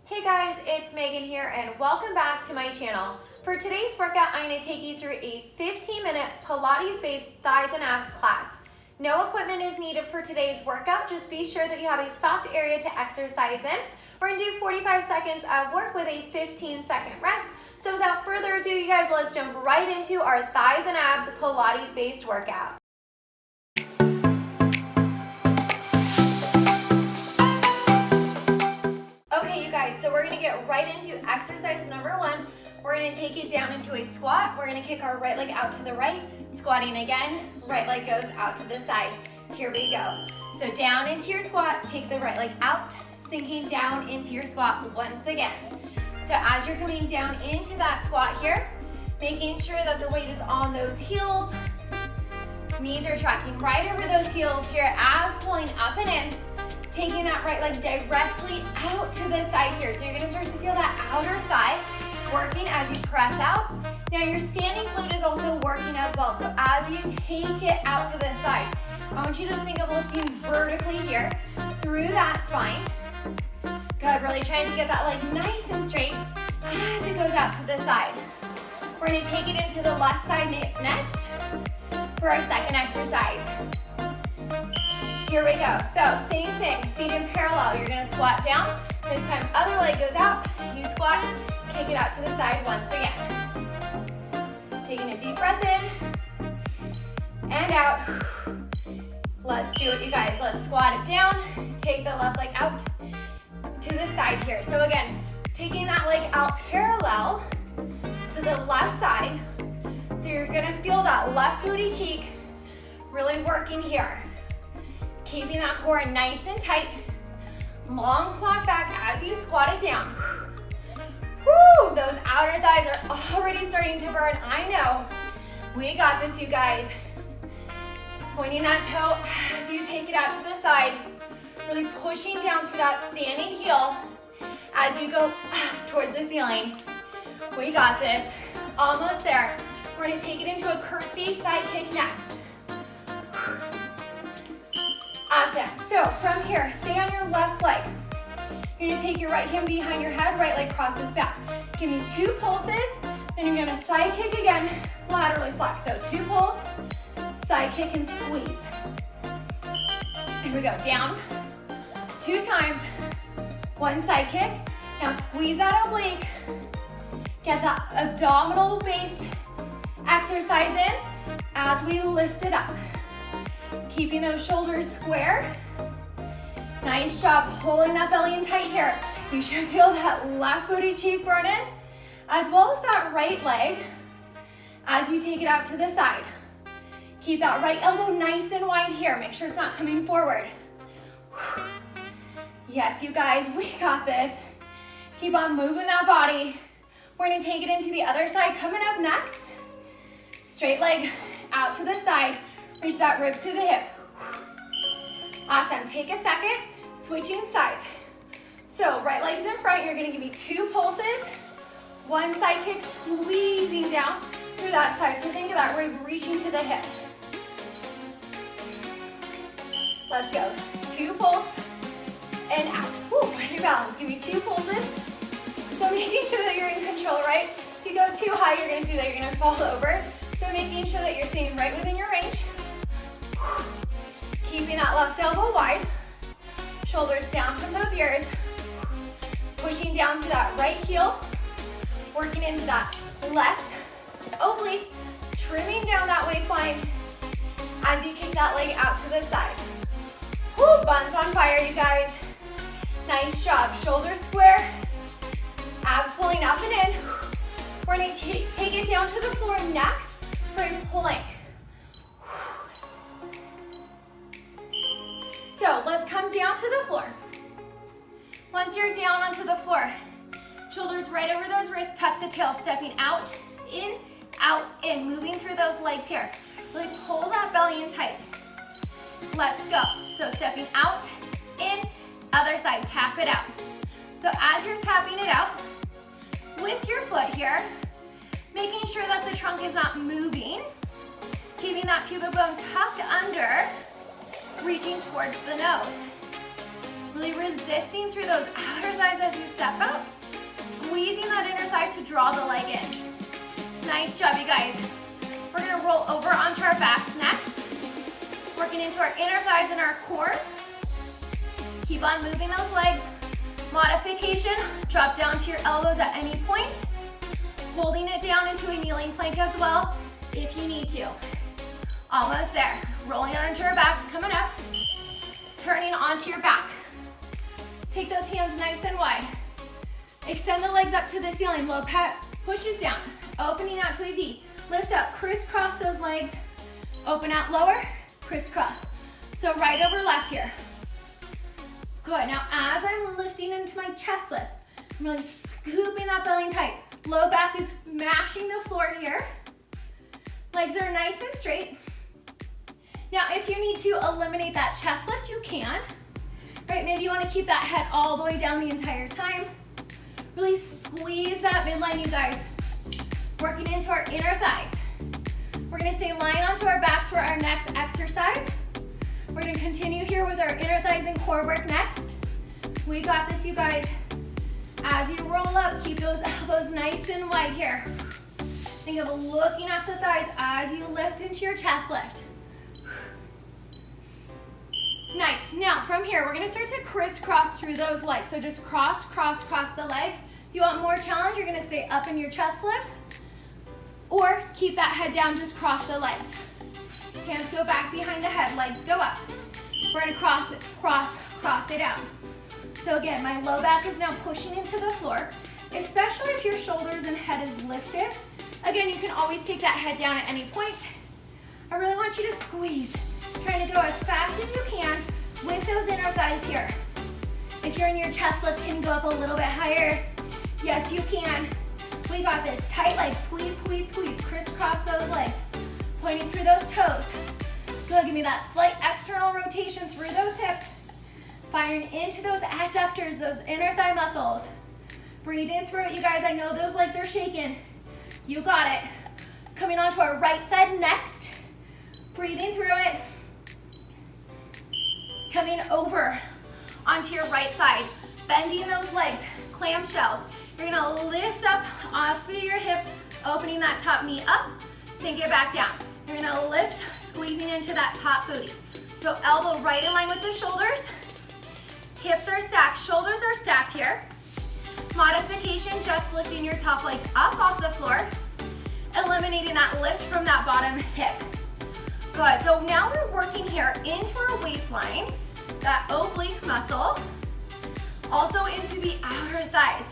Hey guys, it's Megan here and welcome back to my channel. For today's workout, I'm going to take you through a 15-minute Pilates-based thighs and abs class. No equipment is needed for today's workout, just be sure that you have a soft area to exercise in. We're going to do 45 seconds of work with a 15-second rest. So without further ado, you guys, let's jump right into our thighs and abs Pilates-based workout. So we're going to get right into exercise number 1. We're going to take it down into a squat. We're going to kick our right leg out to the right, squatting again, right leg goes out to the side. Here we go. So down into your squat, take the right leg out, sinking down into your squat once again. So as you're coming down into that squat here, making sure that the weight is on those heels, knees are tracking right over those heels here as pulling up and in. Taking that right leg directly out to the side here. So you're gonna start to feel that outer thigh working as you press out. Now your standing glute is also working as well. So as you take it out to the side, I want you to think of lifting vertically here through that spine. Good, really trying to get that leg nice and straight as it goes out to the side. We're gonna take it into the left side next for our second exercise. Here we go. So same thing, feet in parallel. You're gonna squat down. This time other leg goes out. You squat, kick it out to the side once again. Taking a deep breath in and out. Let's do it, you guys. Let's squat it down. Take the left leg out to the side here. So again, taking that leg out parallel to the left side. So you're gonna feel that left booty cheek really working here. Keeping that core nice and tight. Long flat back as you squat it down. Woo! Those outer thighs are already starting to burn. I know. We got this, you guys. Pointing that toe as you take it out to the side. Really pushing down through that standing heel as you go towards the ceiling. We got this. Almost there. We're going to take it into a curtsy sidekick next. Awesome. So from here, stay on your left leg. You're going to take your right hand behind your head, right leg crosses back. Give me 2 pulses, then you're going to side kick again, laterally flex. So 2 pulls, side kick and squeeze. Here we go. Down 2 times, 1 side kick. Now squeeze that oblique. Get that abdominal based exercise in as we lift it up. Keeping those shoulders square. Nice job holding that belly in tight here. You should feel that left booty cheek burning, as well as that right leg as you take it out to the side. Keep that right elbow nice and wide here. Make sure it's not coming forward. Yes, you guys, we got this. Keep on moving that body. We're gonna take it into the other side. Coming up next, straight leg out to the side. Reach that rib to the hip. Awesome. Take a second, switching sides. So right leg's in front. You're going to give me 2 pulses. 1 side kick, squeezing down through that side. So think of that rib reaching to the hip. Let's go. 2 pulls and out. Woo, find your balance. Give me 2 pulses. So making sure that you're in control, right? If you go too high, you're going to see that you're going to fall over. So making sure that you're staying right within your range. Keeping that left elbow wide, shoulders down from those ears, pushing down to that right heel, working into that left oblique, trimming down that waistline as you kick that leg out to the side. Woo, buns on fire, you guys. Nice job. Shoulders square, abs pulling up and in. We're going to take it down to the floor next for a plank. So let's come down to the floor. Once you're down onto the floor, shoulders right over those wrists, tuck the tail, stepping out, in, moving through those legs here. Really pull that belly in tight. Let's go. So stepping out, in, other side, tap it out. So as you're tapping it out, with your foot here, making sure that the trunk is not moving, keeping that pubic bone tucked under, reaching towards the nose. Really resisting through those outer thighs as you step out. Squeezing that inner thigh to draw the leg in. Nice job, you guys. We're gonna roll over onto our backs next. Working into our inner thighs and our core. Keep on moving those legs. Modification, drop down to your elbows at any point. Holding it down into a kneeling plank as well, if you need to. Almost there. Rolling onto our backs, coming up. Turning onto your back. Take those hands nice and wide. Extend the legs up to the ceiling. Low pat pushes down. Opening out to a V. Lift up, crisscross those legs. Open out lower, crisscross. So right over left here. Good, now as I'm lifting into my chest lift, I'm really scooping that belly tight. Low back is mashing the floor here. Legs are nice and straight. Now if you need to eliminate that chest lift, you can. Right, maybe you wanna keep that head all the way down the entire time. Really squeeze that midline, you guys. Working into our inner thighs. We're gonna stay lying onto our backs for our next exercise. We're gonna continue here with our inner thighs and core work next. We got this, you guys. As you roll up, keep those elbows nice and wide here. Think of looking at the thighs as you lift into your chest lift. Nice. Now from here, we're gonna start to crisscross through those legs. So just cross, cross, cross the legs. If you want more challenge, you're gonna stay up in your chest lift. Or keep that head down, just cross the legs. Hands go back behind the head, legs go up. We're gonna cross it, cross it out. So again, my low back is now pushing into the floor, especially if your shoulders and head is lifted. Again, you can always take that head down at any point. I really want you to squeeze. Trying to go as fast as you can with those inner thighs here. If you're in your chest lift, can you go up a little bit higher? Yes, you can. We got this. Tight legs, squeeze, squeeze, squeeze. Crisscross those legs. Pointing through those toes. Good, give me that slight external rotation through those hips. Firing into those adductors, those inner thigh muscles. Breathe in through it, you guys. I know those legs are shaking. You got it. Coming onto our right side next. Breathing through it. Coming over onto your right side. Bending those legs, clamshells. You're gonna lift up off of your hips, opening that top knee up, sink it back down. You're gonna lift, squeezing into that top booty. So elbow right in line with the shoulders. Hips are stacked, shoulders are stacked here. Modification, just lifting your top leg up off the floor, eliminating that lift from that bottom hip. Good, so now we're working here into our waistline, that oblique muscle, also into the outer thighs.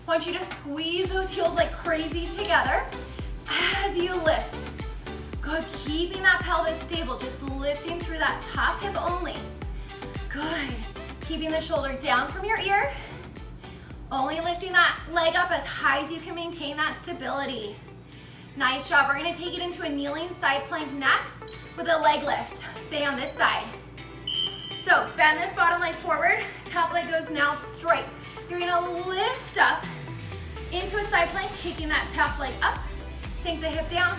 I want you to squeeze those heels like crazy together as you lift. Good, keeping that pelvis stable, just lifting through that top hip only. Good, keeping the shoulder down from your ear, only lifting that leg up as high as you can maintain that stability. Nice job. We're gonna take it into a kneeling side plank next with a leg lift. Stay on this side. So bend this bottom leg forward, top leg goes now straight. You're gonna lift up into a side plank, kicking that top leg up, sink the hip down,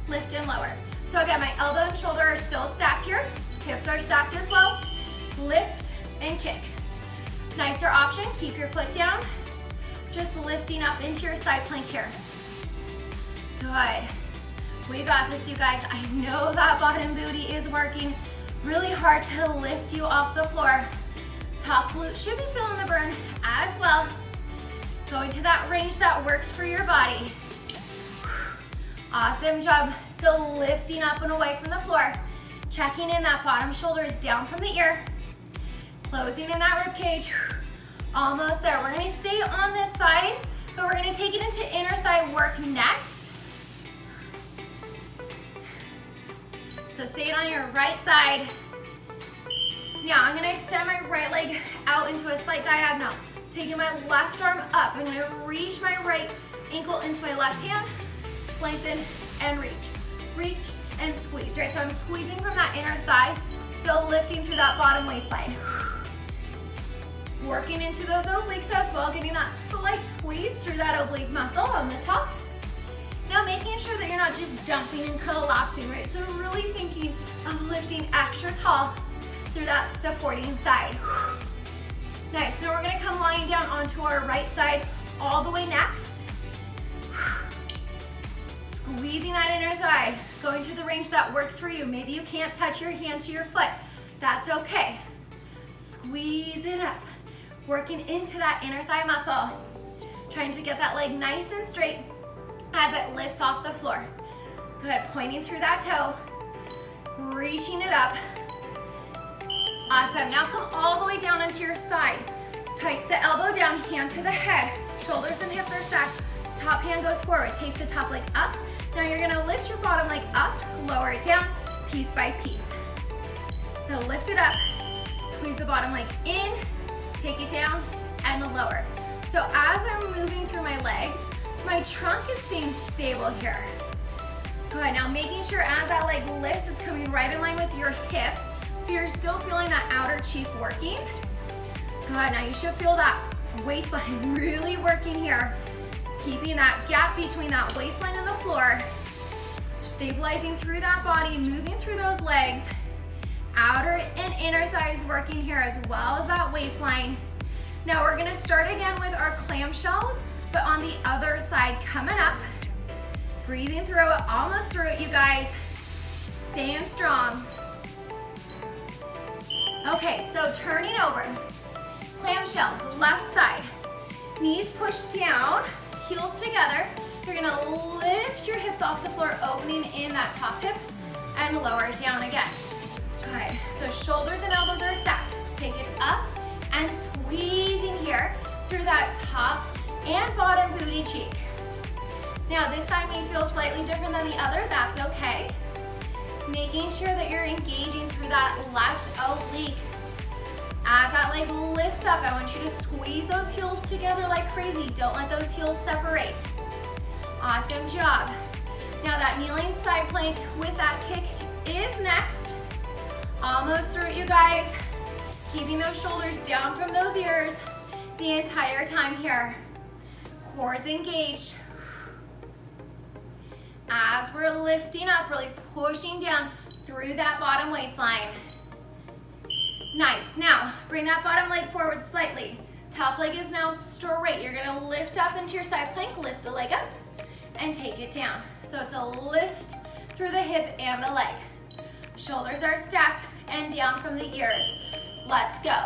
lift and lower. So again, my elbow and shoulder are still stacked here. Hips are stacked as well. Lift and kick. Nicer option, keep your foot down. Just lifting up into your side plank here. Good. We got this, you guys. I know that bottom booty is working really hard to lift you off the floor. Top glute should be feeling the burn as well. Going to that range that works for your body. Awesome job. Still lifting up and away from the floor. Checking in that bottom shoulder is down from the ear. Closing in that rib cage. Almost there. We're gonna stay on this side, but we're gonna take it into inner thigh work next. So stay on your right side. Now I'm gonna extend my right leg out into a slight diagonal. Taking my left arm up. I'm gonna reach my right ankle into my left hand, lengthen and reach. Reach and squeeze, right? So I'm squeezing from that inner thigh, still lifting through that bottom waistline. Working into those obliques as well, getting that slight squeeze through that oblique muscle on the top. Now making sure that you're not just dumping and collapsing, right? So really thinking of lifting extra tall through that supporting side. Nice, so we're gonna come lying down onto our right side all the way next. Squeezing that inner thigh, going to the range that works for you. Maybe you can't touch your hand to your foot. That's okay. Squeeze it up, working into that inner thigh muscle. Trying to get that leg nice and straight as it lifts off the floor. Good, pointing through that toe, reaching it up. Awesome, now come all the way down onto your side. Take the elbow down, hand to the head. Shoulders and hips are stacked. Top hand goes forward, take the top leg up. Now you're gonna lift your bottom leg up, lower it down, piece by piece. So lift it up, squeeze the bottom leg in, take it down, and lower. So as I'm moving through my legs, my trunk is staying stable here. Good, now making sure as that leg lifts, it's coming right in line with your hip. So you're still feeling that outer cheek working. Good, now you should feel that waistline really working here. Keeping that gap between that waistline and the floor. Stabilizing through that body, moving through those legs. Outer and inner thighs working here as well as that waistline. Now we're gonna start again with our clamshells, but on the other side coming up. Breathing through it, almost through it, you guys. Staying strong. Okay, so turning over. Clamshells, left side. Knees pushed down, heels together. You're gonna lift your hips off the floor, opening in that top hip, and lower it down again. Good, so shoulders and elbows are stacked. Take it up and squeezing here through that top and bottom booty cheek. Now this side may feel slightly different than the other, that's okay. Making sure that you're engaging through that left oblique. As that leg lifts up, I want you to squeeze those heels together like crazy. Don't let those heels separate. Awesome job. Now that kneeling side plank with that kick is next. Almost through it, you guys. Keeping those shoulders down from those ears the entire time here. Core is engaged. As we're lifting up, really pushing down through that bottom waistline. Nice, now bring that bottom leg forward slightly. Top leg is now straight. You're gonna lift up into your side plank, lift the leg up, and take it down. So it's a lift through the hip and the leg. Shoulders are stacked and down from the ears. Let's go.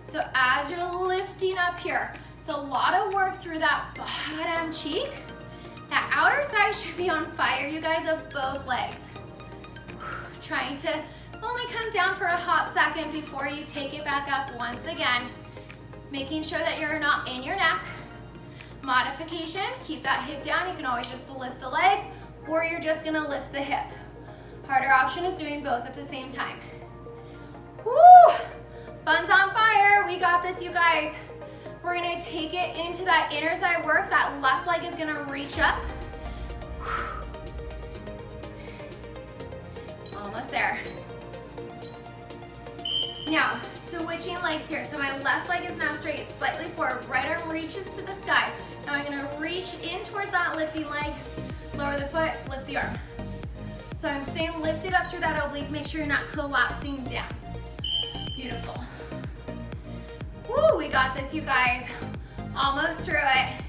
So as you're lifting up here, it's a lot of work through that bottom cheek. That outer thigh should be on fire, you guys, of both legs. Trying to only come down for a hot second before you take it back up once again. Making sure that you're not in your neck. Modification, keep that hip down. You can always just lift the leg, or you're just gonna lift the hip. Harder option is doing both at the same time. Woo! Buns on fire, we got this, you guys. We're gonna take it into that inner thigh work. That left leg is gonna reach up. Almost there. Now, switching legs here. So my left leg is now straight, slightly forward. Right arm reaches to the sky. Now I'm gonna reach in towards that lifting leg, lower the foot, lift the arm. So I'm staying lifted up through that oblique. Make sure you're not collapsing down. Beautiful. Woo, we got this, you guys. Almost through it.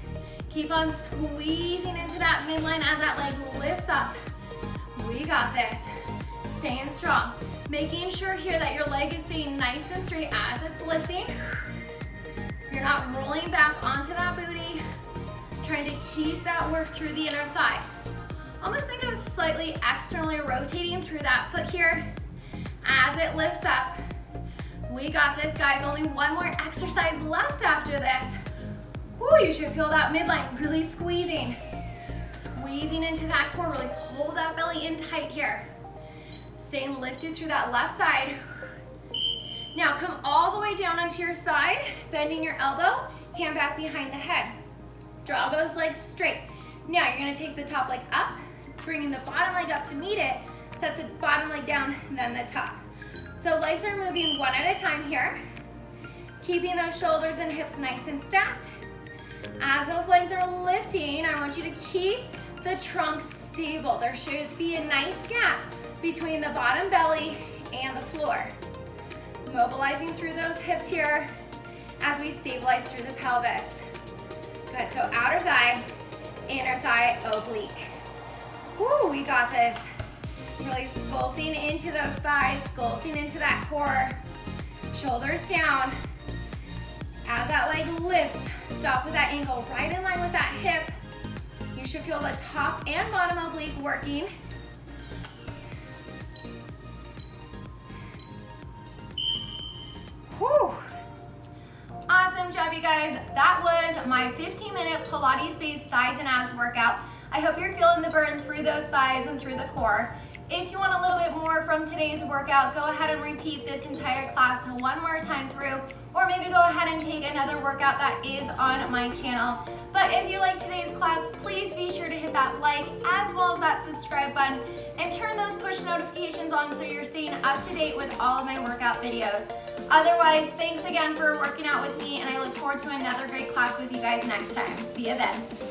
Keep on squeezing into that midline as that leg lifts up. We got this. Staying strong. Making sure here that your leg is staying nice and straight as it's lifting. You're not rolling back onto that booty. Trying to keep that work through the inner thigh. Almost think of slightly externally rotating through that foot here as it lifts up. We got this, guys. Only one more exercise left after this. Woo, you should feel that midline really squeezing. Squeezing into that core, really pull that belly in tight here. Staying lifted through that left side. Now come all the way down onto your side, bending your elbow, hand back behind the head. Draw those legs straight. Now you're gonna take the top leg up, bringing the bottom leg up to meet it, set the bottom leg down, then the top. So legs are moving one at a time here, keeping those shoulders and hips nice and stacked. As those legs are lifting, I want you to keep the trunk stable. There should be a nice gap between the bottom belly and the floor. Mobilizing through those hips here as we stabilize through the pelvis. Good, so outer thigh, inner thigh, oblique. Woo, we got this. Really sculpting into those thighs, sculpting into that core. Shoulders down. As that leg lifts, stop with that ankle right in line with that hip. You should feel the top and bottom oblique working. Whew. Awesome job, you guys. That was my 15-minute Pilates-based thighs and abs workout. I hope you're feeling the burn through those thighs and through the core. If you want a little bit more from today's workout, go ahead and repeat this entire class one more time through, or maybe go ahead and take another workout that is on my channel. But if you like today's class, please be sure to hit that like as well as that subscribe button and turn those push notifications on so you're staying up to date with all of my workout videos. Otherwise, thanks again for working out with me, and I look forward to another great class with you guys next time. See you then.